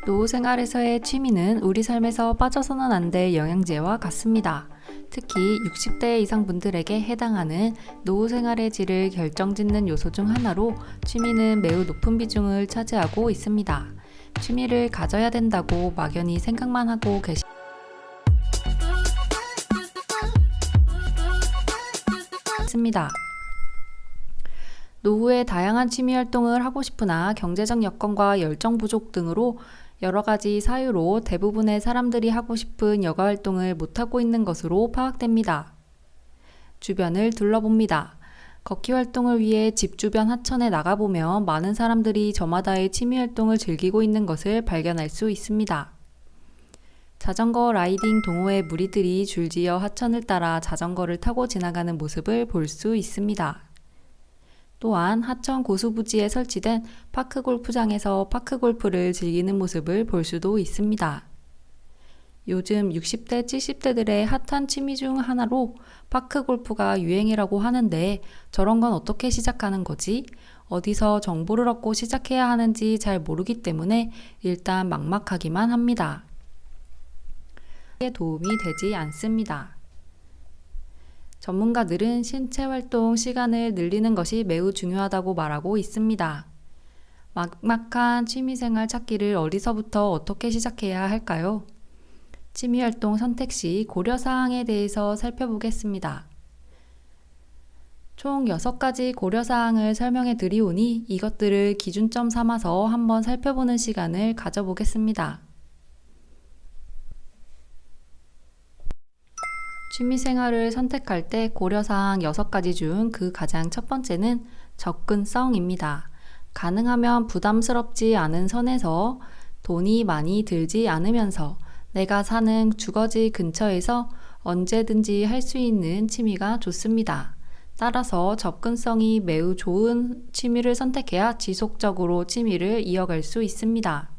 노후 생활에서의 취미는 우리 삶에서 빠져서는 안 될 영양제와 같습니다. 특히 60대 이상 분들에게 해당하는 노후 생활의 질을 결정짓는 요소 중 하나로 취미는 매우 높은 비중을 차지하고 있습니다. 취미를 가져야 된다고 막연히 생각만 하고 계십니다. 노후에 다양한 취미 활동을 하고 싶으나 경제적 여건과 열정 부족 등으로 여러 가지 사유로 대부분의 사람들이 하고 싶은 여가 활동을 못하고 있는 것으로 파악됩니다. 주변을 둘러봅니다. 걷기 활동을 위해 집 주변 하천에 나가보면 많은 사람들이 저마다의 취미 활동을 즐기고 있는 것을 발견할 수 있습니다. 자전거 라이딩 동호회 무리들이 줄지어 하천을 따라 자전거를 타고 지나가는 모습을 볼 수 있습니다. 또한 하천 고수부지에 설치된 파크 골프장에서 파크 골프를 즐기는 모습을 볼 수도 있습니다. 요즘 60대, 70대들의 핫한 취미 중 하나로 파크 골프가 유행이라고 하는데 저런 건 어떻게 시작하는 거지? 어디서 정보를 얻고 시작해야 하는지 잘 모르기 때문에 일단 막막하기만 합니다. 도움이 되지 않습니다. 전문가들은 신체 활동 시간을 늘리는 것이 매우 중요하다고 말하고 있습니다. 막막한 취미생활 찾기를 어디서부터 어떻게 시작해야 할까요? 취미활동 선택 시 고려사항에 대해서 살펴보겠습니다. 총 6가지 고려사항을 설명해 드리오니 이것들을 기준점 삼아서 한번 살펴보는 시간을 가져보겠습니다. 취미생활을 선택할 때 고려사항 6가지 중 그 가장 첫 번째는 접근성입니다. 가능하면 부담스럽지 않은 선에서 돈이 많이 들지 않으면서 내가 사는 주거지 근처에서 언제든지 할 수 있는 취미가 좋습니다. 따라서 접근성이 매우 좋은 취미를 선택해야 지속적으로 취미를 이어갈 수 있습니다.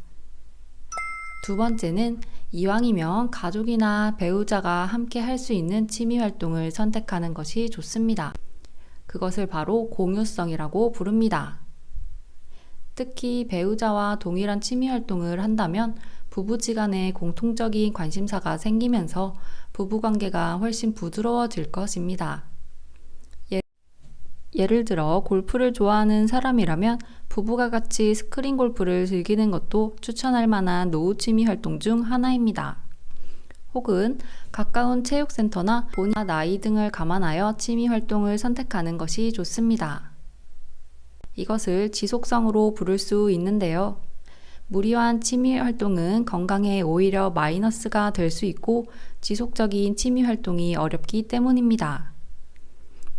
두 번째는 이왕이면 가족이나 배우자가 함께 할 수 있는 취미 활동을 선택하는 것이 좋습니다. 그것을 바로 공유성이라고 부릅니다. 특히 배우자와 동일한 취미 활동을 한다면 부부지간에 공통적인 관심사가 생기면서 부부관계가 훨씬 부드러워질 것입니다. 예를 들어 골프를 좋아하는 사람이라면 부부가 같이 스크린 골프를 즐기는 것도 추천할 만한 노후 취미 활동 중 하나입니다. 혹은 가까운 체육센터나 본인의 나이 등을 감안하여 취미 활동을 선택하는 것이 좋습니다. 이것을 지속성으로 부를 수 있는데요. 무리한 취미 활동은 건강에 오히려 마이너스가 될 수 있고 지속적인 취미 활동이 어렵기 때문입니다.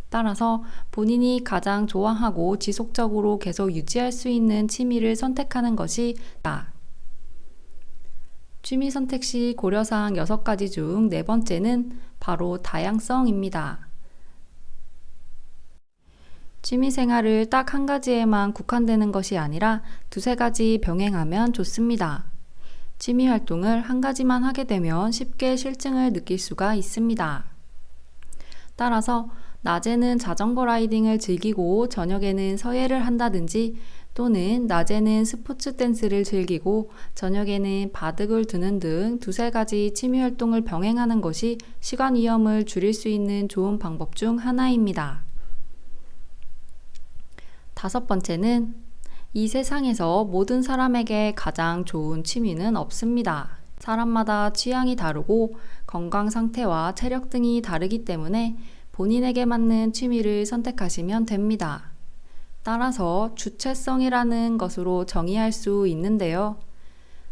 따라서 본인이 가장 좋아하고 지속적으로 계속 유지할 수 있는 취미를 선택하는 것이 취미 선택 시 고려사항 6가지 중 4번째는 바로 다양성입니다. 취미 생활을 딱 한 가지에만 국한되는 것이 아니라 2-3가지 병행하면 좋습니다. 취미 활동을 한 가지만 하게 되면 쉽게 실증을 느낄 수가 있습니다. 따라서 낮에는 자전거 라이딩을 즐기고 저녁에는 서예를 한다든지 또는 낮에는 스포츠 댄스를 즐기고 저녁에는 바둑을 두는 등 2-3가지 취미 활동을 병행하는 것이 시간 위험을 줄일 수 있는 좋은 방법 중 하나입니다. 5번째는 이 세상에서 모든 사람에게 가장 좋은 취미는 없습니다. 사람마다 취향이 다르고 건강 상태와 체력 등이 다르기 때문에 본인에게 맞는 취미를 선택하시면 됩니다. 따라서 주체성이라는 것으로 정의할 수 있는데요.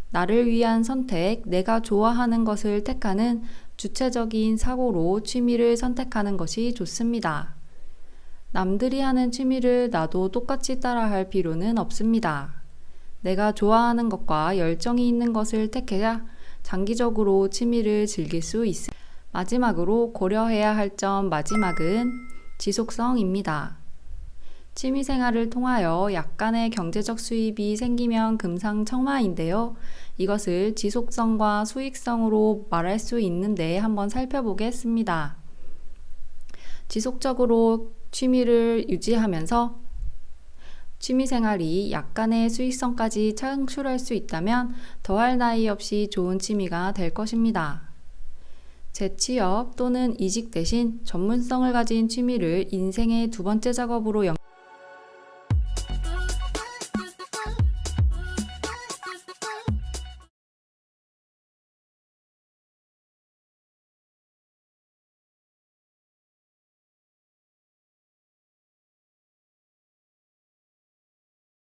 나를 위한 선택, 내가 좋아하는 것을 택하는 주체적인 사고로 취미를 선택하는 것이 좋습니다. 남들이 하는 취미를 나도 똑같이 따라할 필요는 없습니다. 내가 좋아하는 것과 열정이 있는 것을 택해야 장기적으로 취미를 즐길 수 있습니다. 마지막으로 고려해야 할 점 마지막은 지속성입니다. 취미생활을 통하여 약간의 경제적 수입이 생기면 금상첨화인데요. 이것을 지속성과 수익성으로 말할 수 있는데 한번 살펴보겠습니다. 지속적으로 취미를 유지하면서 취미생활이 약간의 수익성까지 창출할 수 있다면 더할 나위 없이 좋은 취미가 될 것입니다. 재취업 또는 이직 대신 전문성을 가진 취미를 인생의 두 번째 작업으로